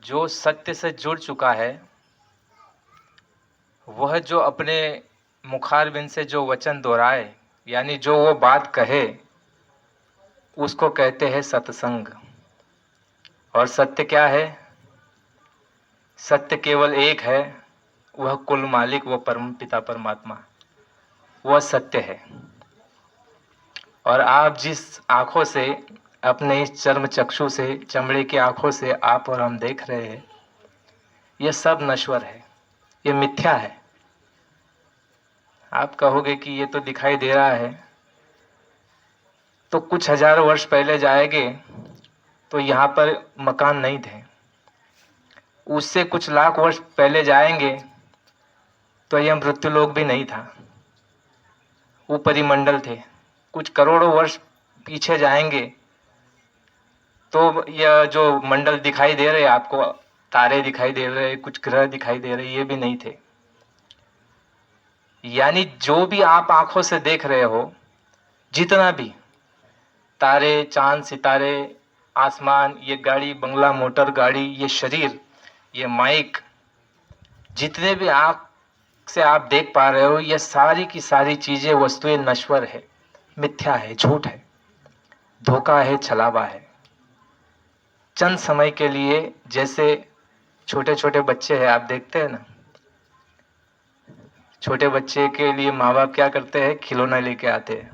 जो सत्य से जुड़ चुका है, वह जो अपने मुखारबिंद से जो वचन दोहराए, यानी जो वो बात कहे, उसको कहते हैं सत्संग। और सत्य क्या है? सत्य केवल एक है, वह कुल मालिक, वह परम पिता परमात्मा, वह सत्य है। और आप जिस आंखों से, अपने इस चर्म चक्षु से, चमड़े की आंखों से आप और हम देख रहे हैं, यह सब नश्वर है, यह मिथ्या है। आप कहोगे कि ये तो दिखाई दे रहा है, तो कुछ हजार वर्ष पहले जाएंगे तो यहाँ पर मकान नहीं थे। उससे कुछ लाख वर्ष पहले जाएंगे तो यह मृत्युलोक भी नहीं था, वो परिमंडल थे। कुछ करोड़ों वर्ष पीछे जाएंगे तो यह जो मंडल दिखाई दे रहे आपको, तारे दिखाई दे रहे, कुछ ग्रह दिखाई दे रहे, ये भी नहीं थे। यानी जो भी आप आंखों से देख रहे हो, जितना भी तारे, चांद, सितारे, आसमान, ये गाड़ी, बंगला, मोटर गाड़ी, ये शरीर, ये माइक, जितने भी आंख से आप देख पा रहे हो, ये सारी की सारी चीजें, वस्तुएं नश्वर है, मिथ्या है, झूठ है, धोखा है, छलावा है। चंद समय के लिए, जैसे छोटे छोटे बच्चे हैं, आप देखते हैं ना, छोटे बच्चे के लिए माँ बाप क्या करते हैं? खिलौना लेके आते हैं।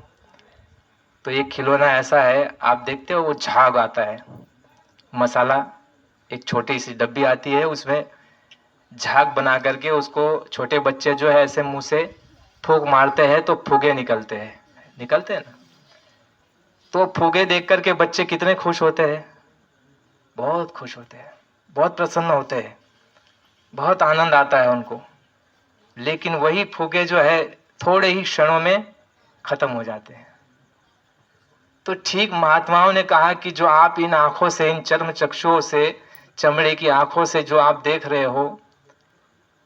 तो ये खिलौना ऐसा है, आप देखते हो वो झाग आता है, मसाला, एक छोटी सी डब्बी आती है, उसमें झाग बना करके उसको छोटे बच्चे जो है ऐसे मुंह से फूंक मारते हैं तो फुगे निकलते हैं ना। तो फुगे देख करके बच्चे कितने खुश होते हैं? बहुत खुश होते हैं, बहुत प्रसन्न होते हैं, बहुत आनंद आता है उनको। लेकिन वही फुगे जो है थोड़े ही क्षणों में खत्म हो जाते हैं। तो ठीक महात्माओं ने कहा कि जो आप इन आंखों से, इन चर्म चक्षुओं से, चमड़े की आंखों से जो आप देख रहे हो,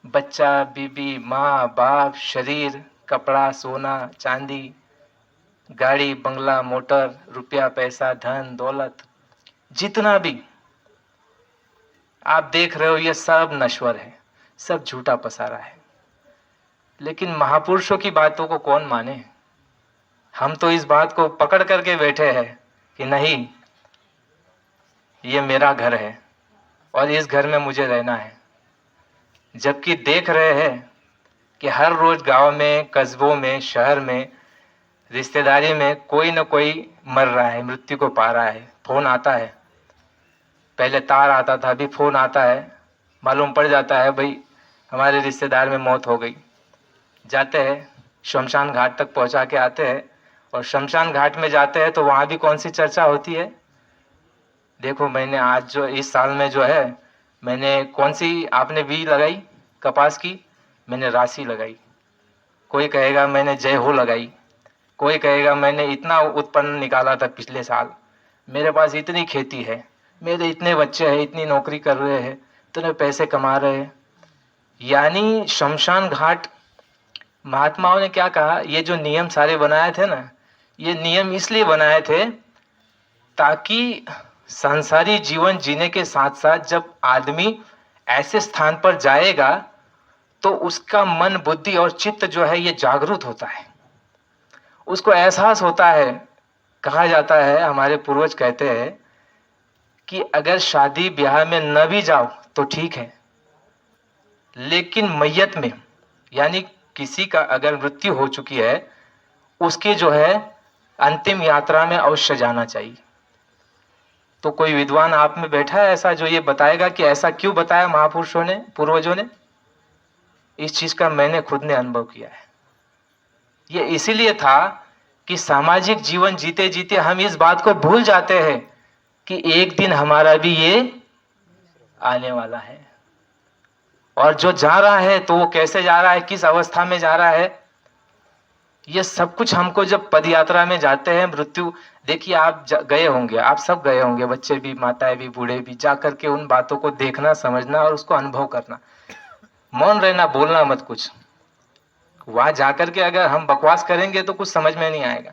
बच्चा, बीबी, माँ, बाप, शरीर, कपड़ा, सोना, चांदी, गाड़ी, बंगला, मोटर, रुपया, पैसा, धन, दौलत, जितना भी आप देख रहे हो, ये सब नश्वर है, सब झूठा पसारा है। लेकिन महापुरुषों की बातों को कौन माने? हम तो इस बात को पकड़ करके बैठे हैं कि नहीं, ये मेरा घर है और इस घर में मुझे रहना है। जबकि देख रहे हैं कि हर रोज गांव में, कस्बों में, शहर में, रिश्तेदारी में कोई न कोई मर रहा है, मृत्यु को पा रहा है। फोन आता है, पहले तार आता था, अभी फोन आता है, मालूम पड़ जाता है भाई हमारे रिश्तेदार में मौत हो गई। जाते हैं, शमशान घाट तक पहुंचा के आते हैं, और शमशान घाट में जाते हैं तो वहां भी कौन सी चर्चा होती है? देखो मैंने आज जो इस साल में जो है, मैंने कौन सी, आपने बीज लगाई कपास की? मैंने राशि लगाई। कोई कहेगा मैंने जय हो लगाई, कोई कहेगा मैंने इतना उत्पन्न निकाला था पिछले साल, मेरे पास इतनी खेती है, मेरे इतने बच्चे हैं, इतनी नौकरी कर रहे हैं, इतने पैसे कमा रहे हैं। यानी शमशान घाट, महात्माओं ने क्या कहा, ये जो नियम सारे बनाए थे ना, ये नियम इसलिए बनाए थे ताकि सांसारिक जीवन जीने के साथ साथ जब आदमी ऐसे स्थान पर जाएगा तो उसका मन, बुद्धि और चित्त जो है ये जागरूक होता है, उसको एहसास होता है। कहा जाता है, हमारे पूर्वज कहते हैं कि अगर शादी ब्याह में न भी जाओ तो ठीक है, लेकिन मैयत में, यानी किसी का अगर मृत्यु हो चुकी है, उसकी जो है अंतिम यात्रा में अवश्य जाना चाहिए। तो कोई विद्वान आप में बैठा है ऐसा जो ये बताएगा कि ऐसा क्यों बताया महापुरुषों ने, पूर्वजों ने? इस चीज का मैंने खुद ने अनुभव किया है। ये इसीलिए था कि सामाजिक जीवन जीते जीते हम इस बात को भूल जाते हैं कि एक दिन हमारा भी ये आने वाला है। और जो जा रहा है तो वो कैसे जा रहा है, किस अवस्था में जा रहा है, ये सब कुछ हमको जब पद यात्रा में जाते हैं, मृत्यु, देखिए आप गए होंगे, आप सब गए होंगे, बच्चे भी, माताएं भी, बूढ़े भी, जा करके उन बातों को देखना, समझना और उसको अनुभव करना। मौन रहना, बोलना मत कुछ। वहां जाकर के अगर हम बकवास करेंगे तो कुछ समझ में नहीं आएगा।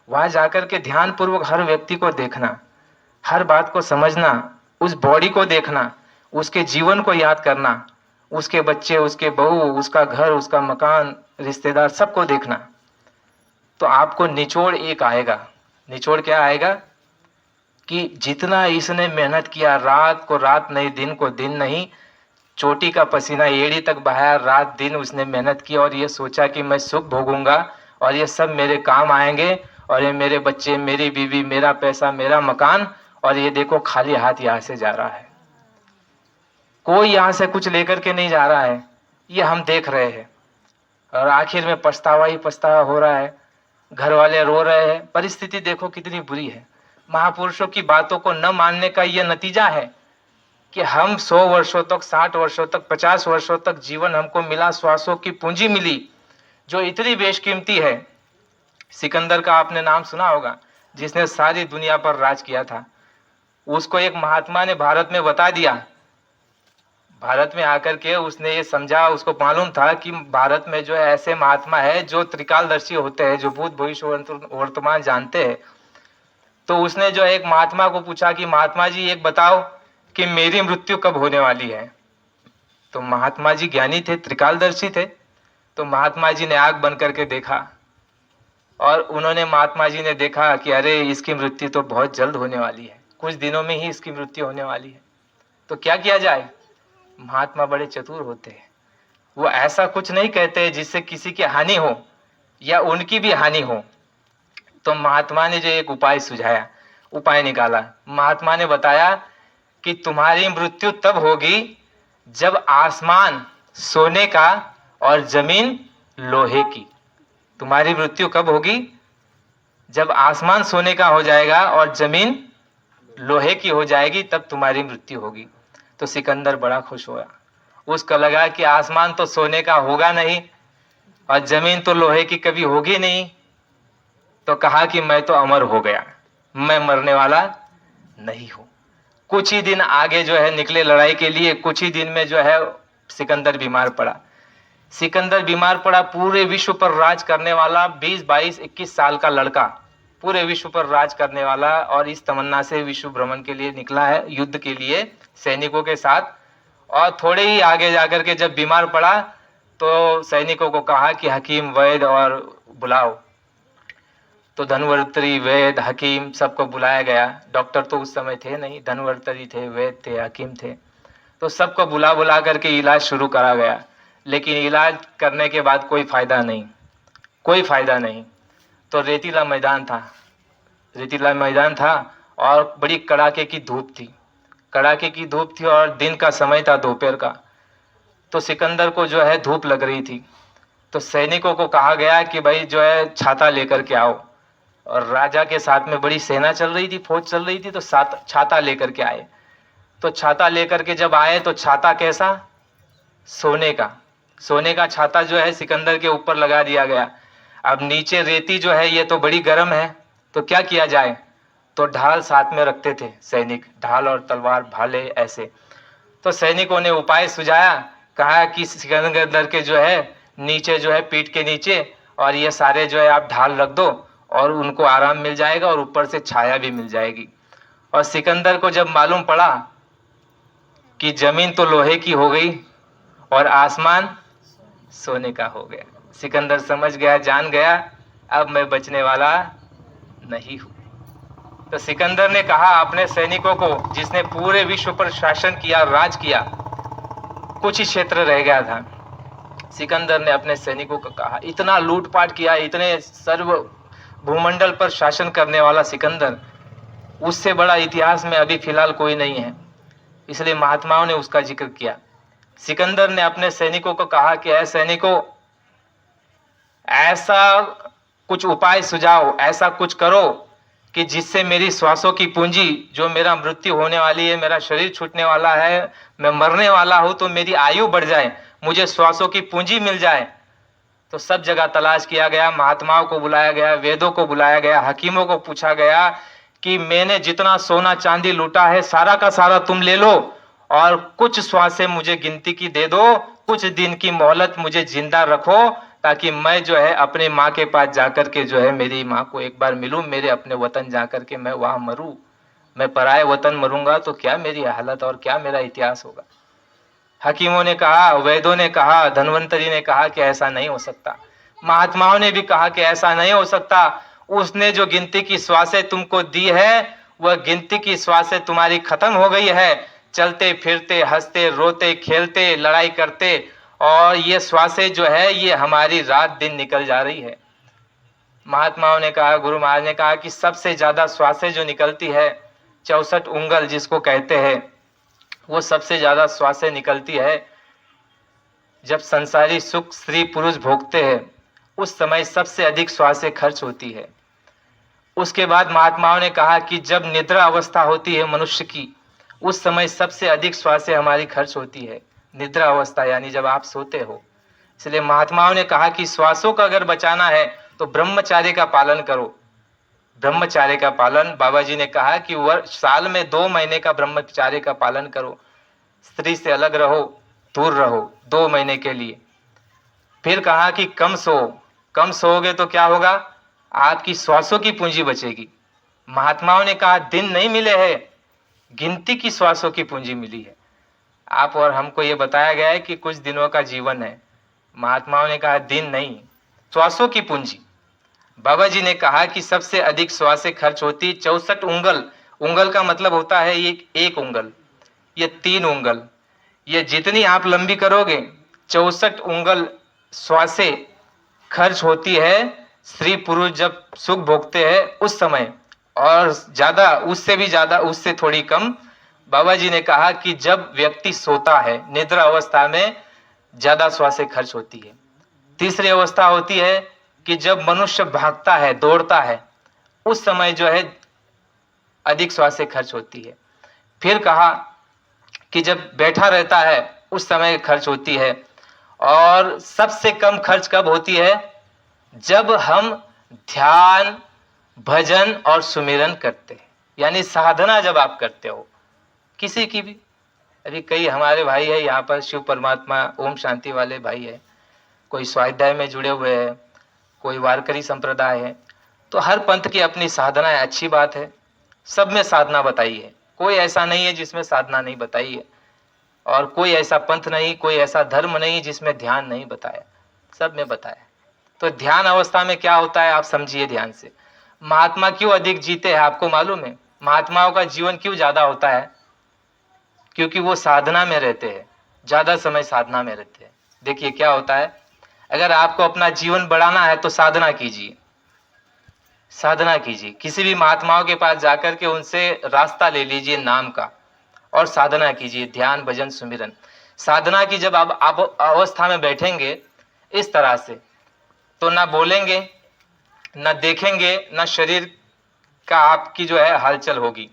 वहां जाकर के ध्यान पूर्वक हर व्यक्ति को देखना, हर बात को समझना, उस बॉडी को देखना, उसके जीवन को याद करना, उसके बच्चे, उसके बहू, उसका घर, उसका मकान, रिश्तेदार, सबको देखना, तो आपको निचोड़ एक आएगा। निचोड़ क्या आएगा कि जितना इसने मेहनत किया, रात को रात नहीं, दिन को दिन नहीं, चोटी का पसीना एड़ी तक बहाया, रात दिन उसने मेहनत की और ये सोचा कि मैं सुख भोगूंगा और ये सब मेरे काम आएंगे, और ये मेरे बच्चे, मेरी बीवी, मेरा पैसा, मेरा मकान, और ये देखो खाली हाथ यहां से जा रहा है। कोई यहां से कुछ लेकर के नहीं जा रहा है, ये हम देख रहे हैं, और आखिर में पछतावा ही पछतावा हो रहा है। घर वाले रो रहे हैं, परिस्थिति देखो कितनी बुरी है। महापुरुषों की बातों को न मानने का यह नतीजा है कि हम 100 वर्षों तक, 60 वर्षों तक, 50 वर्षों तक जीवन हमको मिला, श्वासों की पूंजी मिली जो इतनी बेशकीमती है। सिकंदर का आपने नाम सुना होगा, जिसने सारी दुनिया पर राज किया था। उसको एक महात्मा ने भारत में बता दिया, भारत में आकर के उसने ये समझा, उसको मालूम था कि भारत में जो है ऐसे महात्मा है जो त्रिकालदर्शी होते हैं, जो भूत भविष्य वर्तमान जानते हैं। तो उसने जो एक महात्मा को पूछा कि महात्मा जी एक बताओ कि मेरी मृत्यु कब होने वाली है। तो महात्मा जी ज्ञानी थे, त्रिकालदर्शी थे। तो महात्मा जी ने आंख बंद करके देखा और उन्होंने, महात्मा जी ने देखा कि अरे इसकी मृत्यु तो बहुत जल्द होने वाली है, कुछ दिनों में ही इसकी मृत्यु होने वाली है। तो क्या किया जाए? महात्मा बड़े चतुर होते हैं, वो ऐसा कुछ नहीं कहते जिससे किसी की हानि हो या उनकी भी हानि हो। तो महात्मा ने जो एक उपाय सुझाया, उपाय निकाला, महात्मा ने बताया कि तुम्हारी मृत्यु तब होगी जब आसमान सोने का और जमीन लोहे की। तुम्हारी मृत्यु कब होगी? जब आसमान सोने का हो जाएगा और जमीन लोहे की हो जाएगी, तब तुम्हारी मृत्यु होगी। तो सिकंदर बड़ा खुश हुआ। उसको लगा कि आसमान तो सोने का होगा नहीं और जमीन तो लोहे की कभी होगी नहीं। तो कहा कि मैं तो अमर हो गया, मैं मरने वाला नहीं हूं। कुछ ही दिन आगे जो है निकले लड़ाई के लिए, कुछ ही दिन में जो है सिकंदर बीमार पड़ा। सिकंदर बीमार पड़ा, पूरे विश्व पर राज करने वाला 20, 22, 21 साल का लड़का, पूरे विश्व पर राज करने वाला, और इस तमन्ना से विश्व भ्रमण के लिए निकला है, युद्ध के लिए सैनिकों के साथ। और थोड़े ही आगे जाकर के जब बीमार पड़ा तो सैनिकों को कहा कि हकीम, वैद्य और बुलाओ। तो धनवंतरी, वैद्य, हकीम सबको बुलाया गया। डॉक्टर तो उस समय थे नहीं, धनवंतरी थे, वैद्य थे, हकीम थे। तो सबको बुला बुला करके इलाज शुरू करा गया, लेकिन इलाज करने के बाद कोई फायदा नहीं, कोई फायदा नहीं। तो रेतीला मैदान था, रेतीला मैदान था और बड़ी कड़ाके की धूप थी, कड़ाके की धूप थी और दिन का समय था, दोपहर का। तो सिकंदर को जो है धूप लग रही थी। तो सैनिकों को कहा गया कि भाई जो है छाता लेकर के आओ, और राजा के साथ में बड़ी सेना चल रही थी, फौज चल रही थी, तो साथ छाता लेकर के आए। तो छाता लेकर के जब आए तो छाता कैसा? सोने का, सोने का छाता जो है सिकंदर के ऊपर लगा दिया गया। अब नीचे रेती जो है ये तो बड़ी गर्म है, तो क्या किया जाए? तो ढाल साथ में रखते थे सैनिक, ढाल और तलवार, भाले ऐसे। तो सैनिकों ने उपाय सुझाया, कहा कि सिकंदर के जो है नीचे जो है, पीठ के नीचे, और ये सारे जो है आप ढाल रख दो और उनको आराम मिल जाएगा और ऊपर से छाया भी मिल जाएगी। और सिकंदर को जब मालूम पड़ा कि जमीन तो लोहे की हो गई और आसमान सोने का हो गया, सिकंदर समझ गया, जान गया, अब मैं बचने वाला नहीं हूं। तो सिकंदर ने कहा अपने सैनिकों को, जिसने पूरे विश्व पर शासन किया, राज किया, कुछ ही क्षेत्र रह गया था, सिकंदर ने अपने सैनिकों को कहा, इतना लूटपाट किया, इतने सर्व भूमंडल पर शासन करने वाला सिकंदर, उससे बड़ा इतिहास में अभी फिलहाल कोई नहीं है। इसलिए महात्माओं ने उसका जिक्र किया। सिकंदर ने अपने सैनिकों को कहा कि ऐ सैनिकों, ऐसा कुछ उपाय सुझाओ, ऐसा कुछ करो कि जिससे मेरी श्वासों की पूंजी, जो मेरा मृत्यु होने वाली है, मेरा शरीर छूटने वाला है, मैं मरने वाला हूं, तो मेरी आयु बढ़ जाए, मुझे श्वासों की पूंजी मिल जाए। तो सब जगह तलाश किया गया, महात्माओं को बुलाया गया, वेदों को बुलाया गया, हकीमों को पूछा गया कि मैंने जितना सोना चांदी लूटा है सारा का सारा तुम ले लो और कुछ श्वासें मुझे गिनती की दे दो, कुछ दिन की मोहलत मुझे जिंदा रखो, ताकि मैं जो है अपने माँ के पास जाकर के जो है मेरी माँ को एक बार मिलूं, मेरे अपने वतन जाकर के मैं वहां मरूं। मैं पराए वतन मरूंगा तो क्या मेरी हालत और क्या मेरा इतिहास होगा। हकीमों ने कहा, वैद्यों ने कहा, धन्वंतरी ने कहा कि ऐसा नहीं हो सकता। महात्माओं ने भी कहा कि ऐसा नहीं हो सकता। उसने जो गिनती की श्वासें तुमको दी है, वह गिनती की श्वासें तुम्हारी खत्म हो गई है। चलते फिरते, हंसते रोते, खेलते, लड़ाई करते, और ये श्वासें जो है ये हमारी रात दिन निकल जा रही है। महात्माओं ने कहा, गुरु महाराज ने कहा कि सबसे ज्यादा श्वासें जो निकलती है, 64 उंगल जिसको कहते हैं, वो सबसे ज्यादा श्वासें निकलती है जब संसारी सुख स्त्री पुरुष भोगते हैं, उस समय सबसे अधिक श्वासें खर्च होती है। उसके बाद महात्माओं ने कहा कि जब निद्रा अवस्था होती है मनुष्य की, उस समय सबसे अधिक श्वासें हमारी खर्च होती है। निद्रा अवस्था यानी जब आप सोते हो। इसलिए महात्माओं ने कहा कि श्वासों का अगर बचाना है तो ब्रह्मचार्य का पालन करो। ब्रह्मचार्य का पालन, बाबा जी ने कहा कि साल में 2 महीने का ब्रह्मचार्य का पालन करो। स्त्री से अलग रहो, दूर रहो 2 महीने के लिए। फिर कहा कि कम सोओगे तो क्या होगा, आपकी श्वासों की पूंजी बचेगी। महात्माओं ने कहा दिन नहीं मिले हैं, गिनती की श्वासों की पूंजी मिली है। आप और हमको ये बताया गया है कि कुछ दिनों का जीवन है। महात्माओं ने कहा दिन नहीं, श्वासों की पूंजी। बाबा जी ने कहा कि सबसे अधिक श्वासें खर्च होती 64 उंगल। उंगल का मतलब होता है ये 1 उंगल, ये 3 उंगल, ये जितनी आप लंबी करोगे 64 उंगल श्वासें खर्च होती है स्त्री पुरुष जब सुख भोगते हैं उस समय, और ज्यादा, उससे भी ज्यादा, उससे थोड़ी कम। बाबा जी ने कहा कि जब व्यक्ति सोता है निद्रा अवस्था में ज्यादा श्वासें खर्च होती है। तीसरी अवस्था होती है कि जब मनुष्य भागता है, दौड़ता है, उस समय जो है अधिक श्वासें खर्च होती है। फिर कहा कि जब बैठा रहता है उस समय खर्च होती है। और सबसे कम खर्च कब होती है, जब हम ध्यान, भजन और सुमिरन करते हैं, यानी साधना जब आप करते हो किसी की भी। अभी कई हमारे भाई है यहाँ पर, शिव परमात्मा ओम शांति वाले भाई है, कोई स्वाध्याय में जुड़े हुए हैं, कोई वारकरी संप्रदाय है। तो हर पंथ की अपनी साधना है, अच्छी बात है, सब में साधना बताई है। कोई ऐसा नहीं है जिसमें साधना नहीं बताई है, और कोई ऐसा पंथ नहीं, कोई ऐसा धर्म नहीं जिसमें ध्यान नहीं बताया, सब में बताया। तो ध्यान अवस्था में क्या होता है आप समझिए ध्यान से। महात्मा क्यों अधिक जीते हैं आपको मालूम है? महात्माओं का जीवन क्यों ज्यादा होता है? क्योंकि वो साधना में रहते हैं, ज्यादा समय साधना में रहते हैं। देखिए क्या होता है, अगर आपको अपना जीवन बढ़ाना है तो साधना कीजिए, साधना कीजिए। किसी भी महात्माओं के पास जाकर के उनसे रास्ता ले लीजिए नाम का, और साधना कीजिए, ध्यान भजन सुमिरन। साधना की जब आप अवस्था में बैठेंगे इस तरह से, तो ना बोलेंगे, ना देखेंगे, ना शरीर का आपकी जो है हलचल होगी।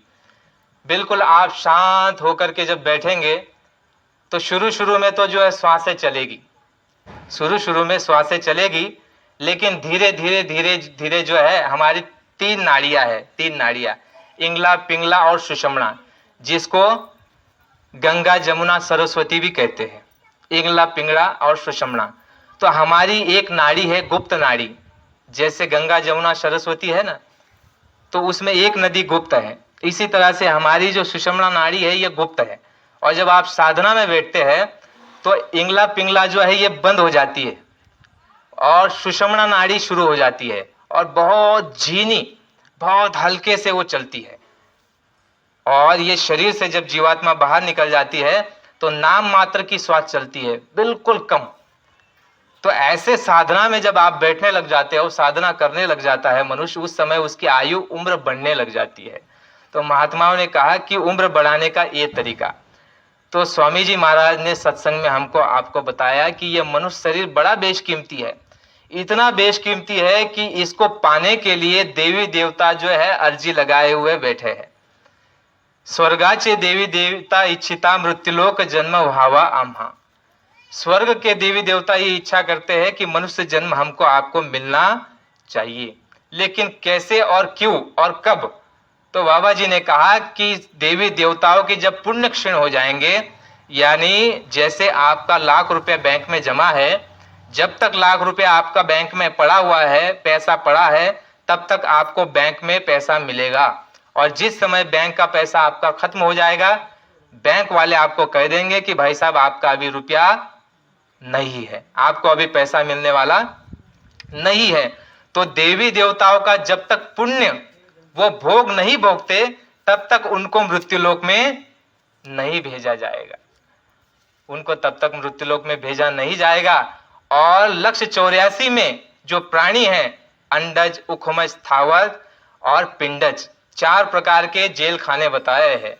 बिल्कुल आप शांत होकर के जब बैठेंगे तो शुरू में तो जो है श्वासें चलेगी, शुरू में श्वासें चलेगी, लेकिन धीरे धीरे धीरे धीरे जो है हमारी 3 नाड़ियां है, 3 नाड़ियां, इंगला, पिंगला और सुषुम्ना, जिसको गंगा, जमुना, सरस्वती भी कहते हैं, इंगला, पिंगला और सुषुम्ना। तो हमारी एक नाड़ी है गुप्त नाड़ी, जैसे गंगा, जमुना, सरस्वती है ना, तो उसमें एक नदी गुप्त है। इसी तरह से हमारी जो सुषुम्ना नाड़ी है ये गुप्त है। और जब आप साधना में बैठते हैं तो इंगला, पिंगला जो है ये बंद हो जाती है, और सुषुम्ना नाड़ी शुरू हो जाती है, और बहुत झीनी, बहुत हल्के से वो चलती है। और ये शरीर से जब जीवात्मा बाहर निकल जाती है तो नाम मात्र की श्वास चलती है, बिल्कुल कम। तो ऐसे साधना में जब आप बैठने लग जाते हो, साधना करने लग जाता है मनुष्य, उस समय उसकी आयु, उम्र बढ़ने लग जाती है। तो महात्माओं ने कहा कि उम्र बढ़ाने का ये तरीका। तो स्वामी जी महाराज ने सत्संग में हमको, आपको बताया कि ये मनुष्य शरीर बड़ा बेशकीमती है, इतना बेशकीमती है कि इसको पाने के लिए देवी देवता जो है अर्जी लगाए हुए बैठे हैं। स्वर्गाचे देवी देवता इच्छिता मृत्युलोक जन्म भावा आम्हा। स्वर्ग के देवी देवता ये इच्छा करते हैं कि मनुष्य जन्म हमको आपको मिलना चाहिए, लेकिन कैसे और क्यों और कब? तो बाबा जी ने कहा कि देवी देवताओं के जब पुण्य क्षीण हो जाएंगे, यानी जैसे आपका लाख रुपए बैंक में जमा है, जब तक लाख रुपए आपका बैंक में पड़ा हुआ है, पैसा पड़ा है, तब तक आपको बैंक में पैसा मिलेगा। और जिस समय बैंक का पैसा आपका खत्म हो जाएगा, बैंक वाले आपको कह देंगे कि भाई साहब आपका अभी रुपया नहीं है, आपको अभी पैसा मिलने वाला नहीं है। तो देवी देवताओं का जब तक पुण्य वो भोग नहीं भोगते, तब तक उनको मृत्युलोक में नहीं भेजा जाएगा, उनको तब तक मृत्युलोक में भेजा नहीं जाएगा। और लक्ष्य 84 में जो प्राणी हैं, अंडज, उखमज, स्थावर और पिंडज, 4 प्रकार के जेल खाने बताए हैं।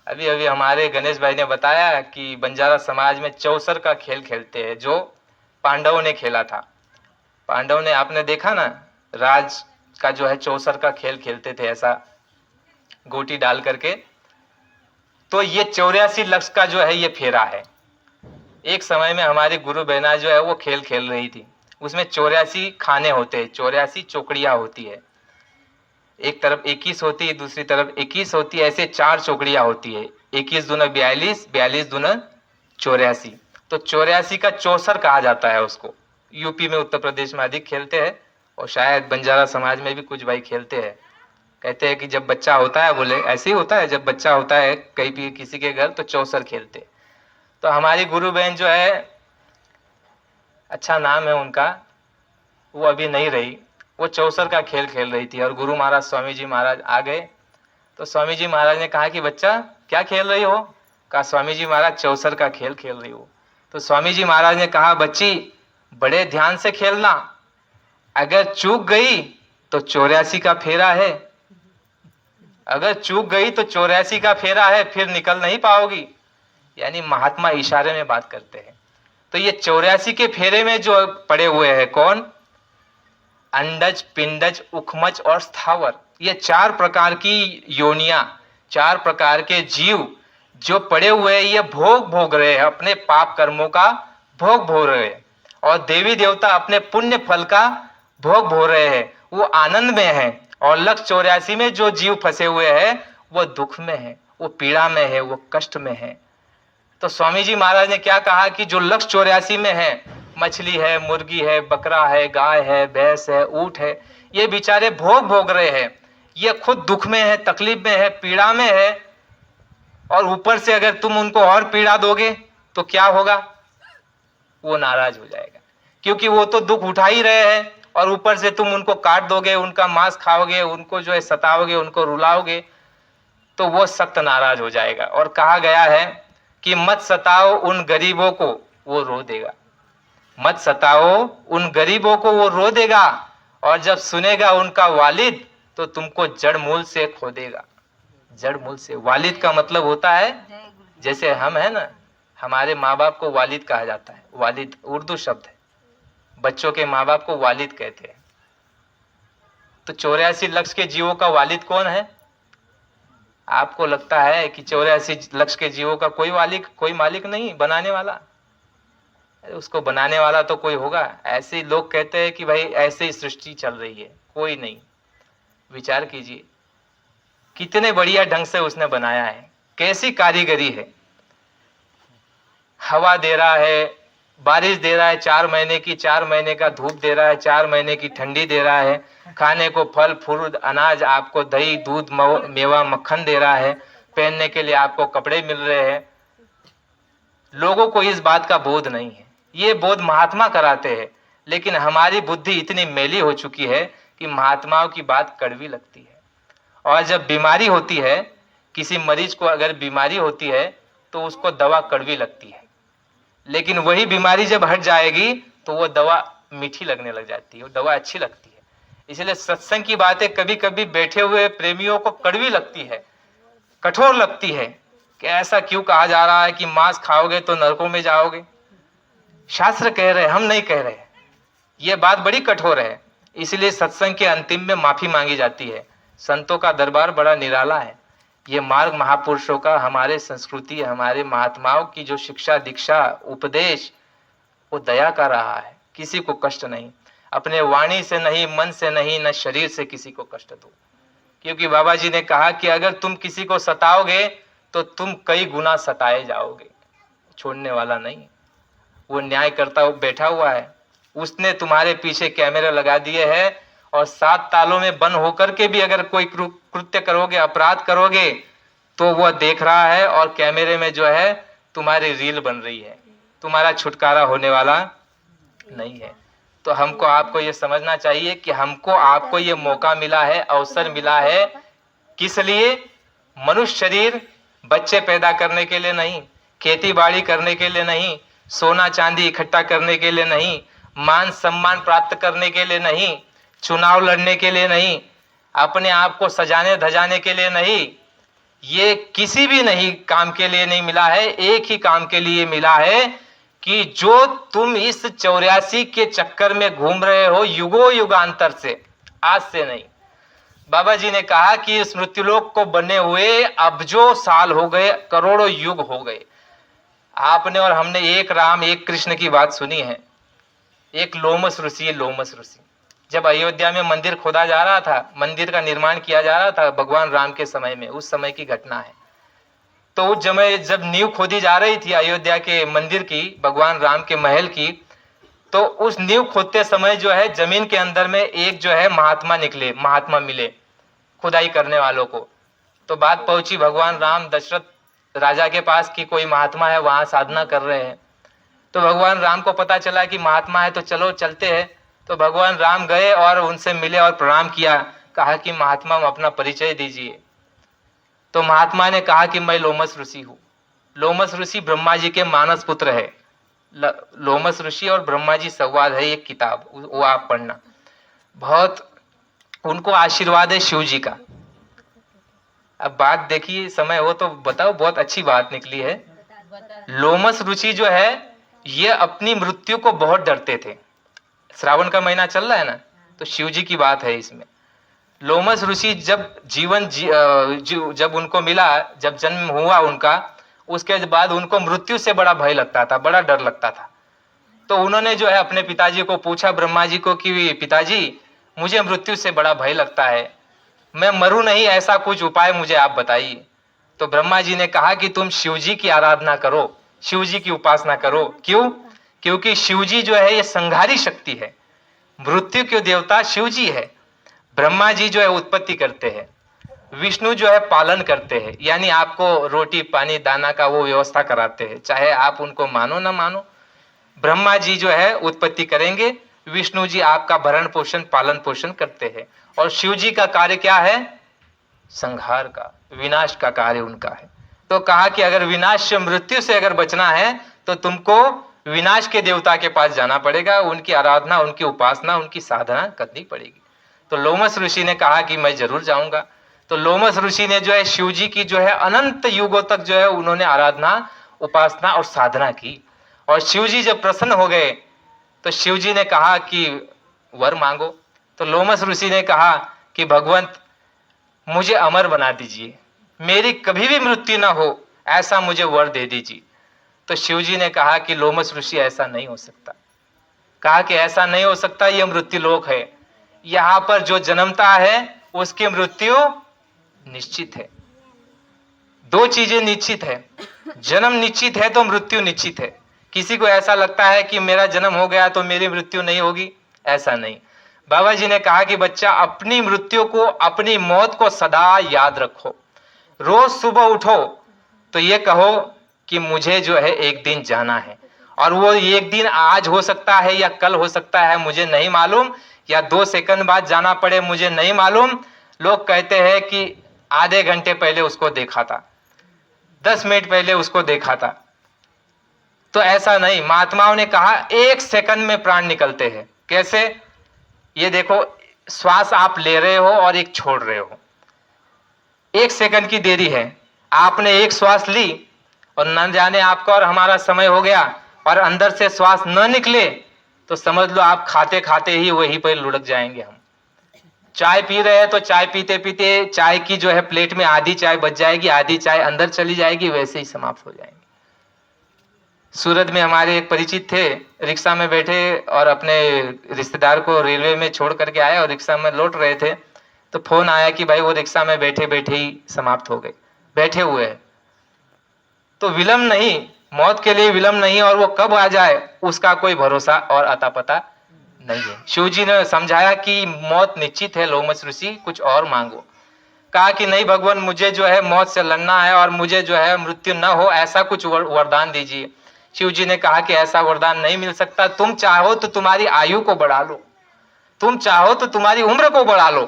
अभी अभी हमारे गणेश भाई ने बताया कि बंजारा समाज में चौसर का खेल खेलते हैं, जो पांडवों ने खेला था। पांडव ने, आपने देखा ना, राज का जो है चौसर का खेल खेलते थे, ऐसा गोटी डाल करके। तो ये 84 लक्ष्य का जो है ये फेरा है। एक समय में हमारी गुरु बहना जो है वो खेल खेल रही थी, उसमें 84 खाने होते हैं, 84 चौकड़ियां होती है, एक तरफ 21 होती है, दूसरी तरफ 21 होती है, ऐसे 4 चौकड़ियां होती है, 21 दूना 42, 42 दूना 84। तो 84 का चौसर कहा जाता है उसको। यूपी में, उत्तर प्रदेश में अधिक खेलते हैं, और शायद बंजारा समाज में भी कुछ भाई खेलते हैं। कहते हैं कि जब बच्चा होता है, बोले ऐसे ही होता है, जब बच्चा होता है कहीं भी किसी के घर तो चौसर खेलते। तो हमारी गुरु बहन जो है, अच्छा नाम है उनका, वो अभी नहीं रही, वो चौसर का खेल खेल रही थी। और गुरु महाराज, स्वामी जी महाराज आ गए। तो स्वामी जी महाराज ने कहा कि बच्चा क्या खेल रही हो? कहा स्वामी जी महाराज चौसर का खेल खेल रही हो। तो स्वामी जी महाराज ने कहा बच्ची बड़े ध्यान से खेलना, अगर चूक गई तो 84 का फेरा है, अगर चूक गई तो 84 का फेरा है, फिर निकल नहीं पाओगी। यानी महात्मा इशारे में बात करते हैं। तो ये 84 के फेरे में जो पड़े हुए हैं कौन? अंडज, पिंडज, उखमज और स्थावर। ये 4 प्रकार की योनियां, 4 प्रकार के जीव जो पड़े हुए हैं, ये भोग भोग रहे हैं, अपने पाप कर्मों का भोग भोग रहे हैं। और देवी देवता अपने पुण्य फल का भोग भोग रहे हैं, वो आनंद में है। और लक्ष्य 84 में जो जीव फंसे हुए हैं वो दुख में है, वो पीड़ा में है, वो कष्ट में है। तो स्वामी जी महाराज ने क्या कहा कि जो लक्ष्य 84 में है, मछली है, मुर्गी है, बकरा है, गाय है, भैंस है, ऊंट है, ये बेचारे भोग भोग रहे हैं, ये खुद दुख में है, तकलीफ में है, पीड़ा में है। और ऊपर से अगर तुम उनको और पीड़ा दोगे तो क्या होगा? वो नाराज हो जाएगा, क्योंकि वो तो दुख उठा ही रहे हैं, और ऊपर से तुम उनको काट दोगे, उनका मांस खाओगे, उनको जो है सताओगे, उनको रुलाओगे, तो वो सख्त नाराज हो जाएगा। और कहा गया है कि मत सताओ उन गरीबों को, वो रो देगा। मत सताओ उन गरीबों को, वो रो देगा। और जब सुनेगा उनका वालिद तो तुमको जड़ मूल से खो देगा। जड़ मूल से, वालिद का मतलब होता है, जैसे हम है ना, हमारे माँ बाप को वालिद कहा जाता है। वालिद उर्दू शब्द है, बच्चों के माँ बाप को वालिद कहते हैं। तो 84 लक्ष्य के जीवों का वालिद कौन है? आपको लगता है कि 84 लक्ष्य के जीवों का कोई मालिक नहीं, बनाने वाला? अरे उसको बनाने वाला तो कोई होगा। ऐसे लोग कहते हैं कि भाई ऐसे ही सृष्टि चल रही है, कोई नहीं। विचार कीजिए कितने बढ़िया ढंग से उसने बनाया है, कैसी कारीगरी है। हवा दे रहा है, बारिश दे रहा है, 4 महीने की, 4 महीने का धूप दे रहा है, 4 महीने की ठंडी दे रहा है, खाने को फल फ्रूट अनाज, आपको दही दूध मेवा मक्खन दे रहा है, पहनने के लिए आपको कपड़े मिल रहे हैं। लोगों को इस बात का बोध नहीं है, ये बोध महात्मा कराते हैं। लेकिन हमारी बुद्धि इतनी मैली हो चुकी है कि महात्माओं की बात कड़वी लगती है। और जब बीमारी होती है, किसी मरीज को अगर बीमारी होती है तो उसको दवा कड़वी लगती है, लेकिन वही बीमारी जब हट जाएगी तो वो दवा मीठी लगने लग जाती है, वो दवा अच्छी लगती है। इसलिए सत्संग की बातें कभी कभी बैठे हुए प्रेमियों को कड़वी लगती है, कठोर लगती है कि ऐसा क्यों कहा जा रहा है कि मांस खाओगे तो नरकों में जाओगे। शास्त्र कह रहे, हम नहीं कह रहे। ये बात बड़ी कठोर है। इसलिए सत्संग के अंतिम में माफी मांगी जाती है। संतों का दरबार बड़ा निराला है। ये मार्ग महापुरुषों का, हमारे संस्कृति, हमारे महात्माओं की जो शिक्षा दीक्षा उपदेश, वो दया का रहा है, किसी को कष्ट नहीं। अपने वाणी से नहीं, मन से नहीं, न शरीर से किसी को कष्ट दो। क्योंकि बाबा जी ने कहा कि अगर तुम किसी को सताओगे तो तुम कई गुना सताए जाओगे, छोड़ने वाला नहीं। वो न्याय करता बैठा हुआ है, उसने तुम्हारे पीछे कैमरे लगा दिए हैं और 7 तालों में बंद होकर के भी अगर कोई कृत्य करोगे, अपराध करोगे, तो वह देख रहा है और कैमरे में जो है तुम्हारी रील बन रही है, तुम्हारा छुटकारा होने वाला नहीं है। तो हमको आपको ये समझना चाहिए कि हमको आपको ये मौका मिला है, अवसर मिला है, किस लिए? मनुष्य शरीर बच्चे पैदा करने के लिए नहीं, खेती बाड़ी करने के लिए नहीं, सोना चांदी इकट्ठा करने के लिए नहीं, मान सम्मान प्राप्त करने के लिए नहीं, चुनाव लड़ने के लिए नहीं, अपने आप को सजाने धजाने के लिए नहीं, ये किसी भी नहीं काम के लिए नहीं मिला है। एक ही काम के लिए मिला है कि जो तुम इस 84 के चक्कर में घूम रहे हो युगों युगांतर से, आज से नहीं। बाबा जी ने कहा कि इस मृत्युलोक को बने हुए अबजों साल हो गए, करोड़ों युग हो गए। आपने और हमने एक राम एक कृष्ण की बात सुनी है। एक लोमस ऋषि, लोमस ऋषि जब अयोध्या में मंदिर खोदा जा रहा था, मंदिर का निर्माण किया जा रहा था भगवान राम के समय में, उस समय की घटना है। तो उस समय जब नींव खोदी जा रही थी अयोध्या के मंदिर की, भगवान राम के महल की, तो उस नींव खोदते समय जो है जमीन के अंदर में एक जो है महात्मा निकले, महात्मा मिले खुदाई करने वालों को। तो बात पहुंची भगवान राम दशरथ राजा के पास कि कोई महात्मा है वहां साधना कर रहे हैं। तो भगवान राम को पता चला कि महात्मा है, तो चलो चलते हैं। तो भगवान राम गए और उनसे मिले और प्रणाम किया, कहा कि महात्मा अपना परिचय दीजिए। तो महात्मा ने कहा कि मैं लोमस ऋषि हूँ। लोमस ऋषि ब्रह्मा जी के मानस पुत्र है। लोमस ऋषि और ब्रह्मा जी संवाद है एक किताब, वो आप पढ़ना, बहुत उनको आशीर्वाद है शिव जी का। अब बात देखिए, समय हो तो बताओ, बहुत अच्छी बात निकली है। लोमस ऋषि जो है ये अपनी मृत्यु को बहुत डरते थे। श्रावण का महीना चल रहा है ना, तो शिव जी की बात है इसमें। लोमस ऋषि जब जब उनको मिला, जब जन्म हुआ उनका, उसके बाद उनको मृत्यु से बड़ा भय लगता था, बड़ा डर लगता था। तो उन्होंने जो है अपने पिताजी को पूछा, ब्रह्मा जी को, कि पिताजी मुझे मृत्यु से बड़ा भय लगता है, मैं मरूं नहीं, ऐसा कुछ उपाय मुझे आप बताइए। तो ब्रह्मा जी ने कहा कि तुम शिव जी की आराधना करो, शिव जी की उपासना करो। क्यों? क्योंकि शिव जी जो है ये संहारी शक्ति है, मृत्यु के देवता शिव जी है। ब्रह्मा जी जो है उत्पत्ति करते हैं, विष्णु जो है पालन करते हैं, यानी आपको रोटी पानी दाना का वो व्यवस्था कराते हैं, चाहे आप उनको मानो ना मानो। ब्रह्मा जी जो है उत्पत्ति करेंगे, विष्णु जी आपका भरण पोषण पालन पोषण करते हैं, और शिव जी का कार्य क्या है? संहार का, विनाश का कार्य उनका है। तो कहा कि अगर विनाश मृत्यु से अगर बचना है तो तुमको विनाश के देवता के पास जाना पड़ेगा, उनकी आराधना, उनकी उपासना, उनकी साधना करनी पड़ेगी। तो लोमस ऋषि ने कहा कि मैं जरूर जाऊंगा। तो लोमस ऋषि ने जो है शिव जी की जो है अनंत युगों तक जो है उन्होंने आराधना, उपासना और साधना की। और शिव जी जब प्रसन्न हो गए तो शिव जी ने कहा कि वर मांगो। तो लोमस ऋषि ने कहा कि भगवंत मुझे अमर बना दीजिए, मेरी कभी भी मृत्यु ना हो, ऐसा मुझे वर दे दीजिए। तो शिव जी ने कहा कि लोमस ऋषि ऐसा नहीं हो सकता। कहा कि ऐसा नहीं हो सकता, यह मृत्यु लोक है, यहां पर जो जन्मता है उसकी मृत्यु निश्चित है। दो चीजें निश्चित है, जन्म निश्चित है तो मृत्यु निश्चित है। किसी को ऐसा लगता है कि मेरा जन्म हो गया तो मेरी मृत्यु नहीं होगी, ऐसा नहीं। बाबा जी ने कहा कि बच्चा अपनी मृत्यु को, अपनी मौत को सदा याद रखो। रोज सुबह उठो तो ये कहो कि मुझे जो है एक दिन जाना है, और वो एक दिन आज हो सकता है या कल हो सकता है, मुझे नहीं मालूम, या 2 सेकंड बाद जाना पड़े, मुझे नहीं मालूम। लोग कहते हैं कि आधे घंटे पहले उसको देखा था, 10 मिनट पहले उसको देखा था। तो ऐसा नहीं, महात्माओं ने कहा 1 सेकंड में प्राण निकलते हैं। कैसे? ये देखो, श्वास आप ले रहे हो और एक छोड़ रहे हो, 1 सेकंड की देरी है। आपने एक श्वास ली और न जाने आपका और हमारा समय हो गया, और अंदर से श्वास न निकले तो समझ लो आप खाते खाते ही वहीं पर लुढ़क जाएंगे। हम चाय पी रहे हैं तो चाय पीते पीते चाय की जो है प्लेट में आधी चाय बच जाएगी, आधी चाय अंदर चली जाएगी, वैसे ही समाप्त हो जाएंगे। सूरत में हमारे एक परिचित थे, रिक्शा में बैठे और अपने रिश्तेदार को रेलवे में छोड़ करके आए और रिक्शा में लौट रहे थे, तो फोन आया कि भाई वो रिक्शा में बैठे बैठे ही समाप्त हो गए, बैठे हुए हैं। तो विलम्ब नहीं, मौत के लिए विलम्ब नहीं, और वो कब आ जाए उसका कोई भरोसा और अता पता नहीं है। शिव जी ने समझाया कि मौत निश्चित है लोमस ऋषि, कुछ और मांगो। कहा कि नहीं भगवान, मुझे जो है मौत से लड़ना है और मुझे जो है मृत्यु न हो, ऐसा कुछ वरदान दीजिए। शिव जी ने कहा कि ऐसा वरदान नहीं मिल सकता, तुम चाहो तो तुम्हारी आयु को बढ़ा लो, तुम चाहो तो तुम्हारी उम्र को बढ़ा लो।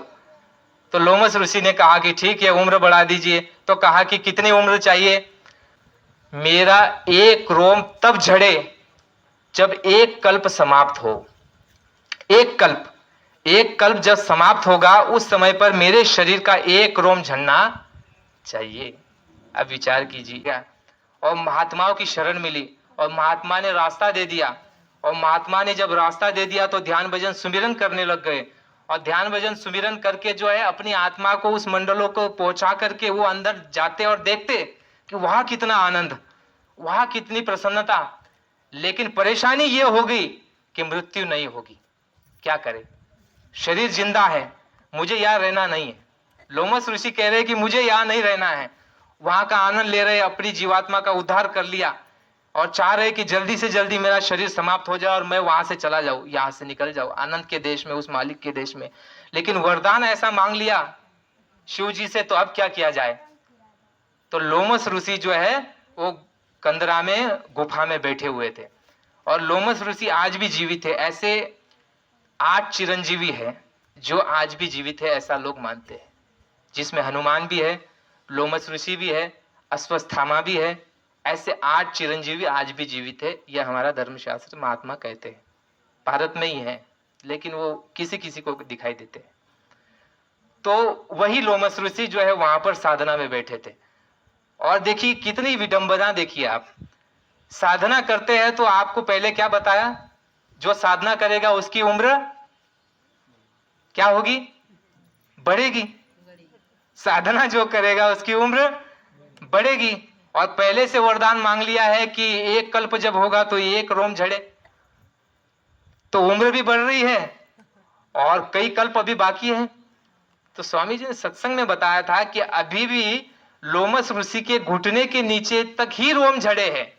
तो लोमस ऋषि ने कहा कि ठीक है, उम्र बढ़ा दीजिए। तो कहा कि कितनी उम्र चाहिए? मेरा एक रोम तब झड़े जब एक कल्प समाप्त हो। एक कल्प जब समाप्त होगा उस समय पर मेरे शरीर का एक रोम झड़ना चाहिए। अब विचार कीजिएगा। और महात्माओं की शरण मिली और महात्मा ने रास्ता दे दिया। और महात्मा ने जब रास्ता दे दिया तो ध्यान भजन सुमिरन करने लग गए। और ध्यान भजन सुमिरन करके जो है अपनी आत्मा को उस मंडलों को पहुंचा करके वो अंदर जाते और देखते कि वहां कितना आनंद, वहां कितनी प्रसन्नता। लेकिन परेशानी ये होगी कि मृत्यु नहीं होगी। क्या करे, शरीर जिंदा है, मुझे यहाँ रहना नहीं है। लोमस ऋषि कह रहे कि मुझे यहाँ नहीं रहना है। वहां का आनंद ले रहे, अपनी जीवात्मा का उद्धार कर लिया और चाह रहे कि जल्दी से जल्दी मेरा शरीर समाप्त हो जाए और मैं वहां से चला जाऊं, यहां से निकल जाऊं आनंद के देश में, उस मालिक के देश में। लेकिन वरदान ऐसा मांग लिया शिव जी से, तो अब क्या किया जाए? तो लोमस ऋषि जो है वो कंदरा में गुफा में बैठे हुए थे। और लोमस ऋषि आज भी जीवित है। ऐसे 8 चिरंजीवी है जो आज भी जीवित है, ऐसा लोग मानते हैं। जिसमें हनुमान भी है, लोमस ऋषि भी है, अश्वत्थामा भी है। ऐसे 8 चिरंजीवी आज भी जीवित है। यह हमारा धर्मशास्त्र महात्मा कहते हैं। भारत में ही है, लेकिन वो किसी किसी को दिखाई देते हैं। तो वही लोमस ऋषि जो है वहां पर साधना में बैठे थे। और देखिए कितनी विडंबना, देखिए आप साधना करते हैं तो आपको पहले क्या बताया, जो साधना करेगा उसकी उम्र क्या होगी? बढ़ेगी। साधना जो करेगा उसकी उम्र बढ़ेगी। और पहले से वरदान मांग लिया है कि एक कल्प जब होगा तो एक रोम झड़े, तो उम्र भी बढ़ रही है और कई कल्प अभी बाकी है। तो स्वामी जी ने सत्संग में बताया था कि अभी भी लोमस ऋषि के घुटने के नीचे तक ही रोम झड़े हैं।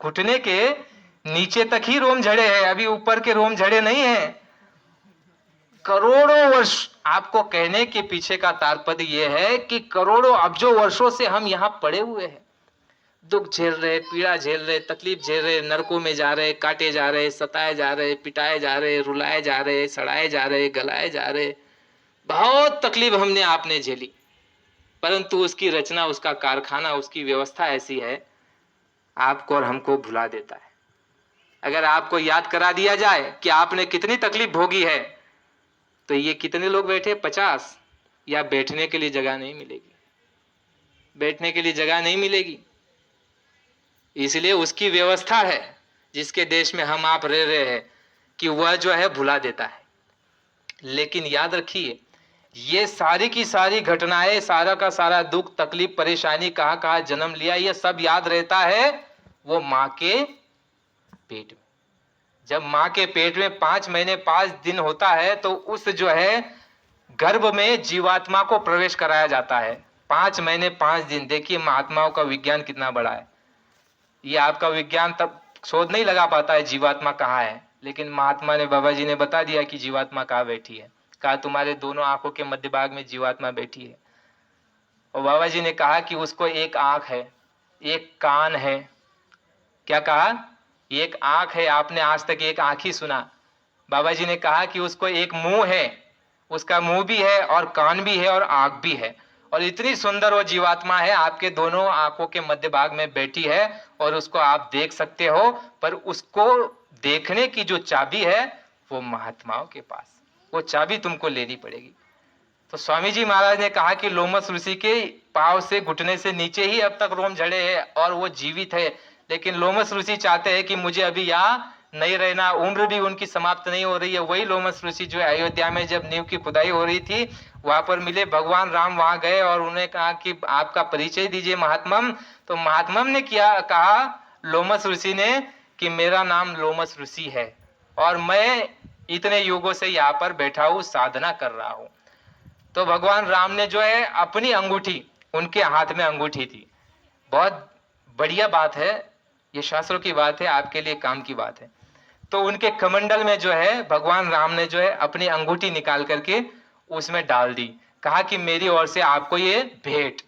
घुटने के नीचे तक ही रोम झड़े हैं, अभी ऊपर के रोम झड़े नहीं हैं। करोड़ों वर्ष, आपको कहने के पीछे का तात्पर्य यह है कि करोड़ों अब्जों वर्षों से हम यहां पड़े हुए हैं, दुख झेल रहे, पीड़ा झेल रहे, तकलीफ झेल रहे, नरकों में जा रहे, काटे जा रहे, सताए जा रहे, पिटाए जा रहे, रुलाए जा रहे, सड़ाए जा रहे, गलाए जा रहे। बहुत तकलीफ हमने आपने झेली, परंतु उसकी रचना, उसका कारखाना, उसकी व्यवस्था ऐसी है, आपको और हमको भुला देता है। अगर आपको याद करा दिया जाए कि आपने कितनी तकलीफ भोगी है, तो ये कितने लोग बैठे? 50। या बैठने के लिए जगह नहीं मिलेगी, बैठने के लिए जगह नहीं मिलेगी। इसलिए उसकी व्यवस्था है जिसके देश में हम आप रह रहे हैं कि वह जो है भुला देता है। लेकिन याद रखिए, ये सारी की सारी घटनाएं, सारा का सारा दुख, तकलीफ, परेशानी, कहाँ कहाँ जन्म लिया, ये सब याद रहता है वो माँ के पेट में। जब माँ के पेट में 5 महीने 5 दिन होता है तो उस जो है गर्भ में जीवात्मा को प्रवेश कराया जाता है। 5 महीने 5 दिन। देखिए महात्माओं का विज्ञान कितना बड़ा है। ये आपका विज्ञान तब शोध नहीं लगा पाता है जीवात्मा कहाँ है, लेकिन महात्मा ने, बाबा जी ने बता दिया कि जीवात्मा कहाँ बैठी है। कहा तुम्हारे दोनों आंखों के मध्य भाग में जीवात्मा बैठी है। और बाबा जी ने कहा कि उसको एक आंख है, एक कान है। क्या कहा? एक आंख है। आपने आज तक एक आंख ही सुना। बाबा जी ने कहा कि उसको एक मुंह है, उसका मुंह भी है और कान भी है और आंख भी है। और इतनी सुंदर वो जीवात्मा है, आपके दोनों आंखों के मध्य भाग में बैठी है और उसको आप देख सकते हो। पर उसको देखने की जो चाबी है वो महात्माओं के पास, वो चाबी तुमको लेनी पड़ेगी। तो स्वामी जी महाराज ने कहा कि लोमस ऋषि के पांव से, घुटने से नीचे ही अब तक रोम झड़े हैं और वो जीवित है। लेकिन लोमस ऋषि चाहते हैं कि मुझे अभी यहाँ नहीं रहना, उम्र भी उनकी समाप्त नहीं हो रही है। वही लोमस ऋषि जो है अयोध्या में जब नींव की खुदाई हो रही थी, वहां पर मिले भगवान राम, वहां गए और उन्हें कहा कि आपका परिचय दीजिए महात्मम। तो महात्मम ने कहा लोमस ऋषि ने कि मेरा नाम लोमस ऋषि है और मैं इतने युगों से यहाँ पर बैठा हूँ, साधना कर रहा हूँ। तो भगवान राम ने जो है अपनी अंगूठी, उनके हाथ में अंगूठी थी। बहुत बढ़िया बात है, ये शास्त्रों की बात है, आपके लिए काम की बात है। तो उनके कमंडल में जो है भगवान राम ने जो है अपनी अंगूठी निकाल करके उसमें डाल दी, कहा कि मेरी ओर से आपको ये भेंट।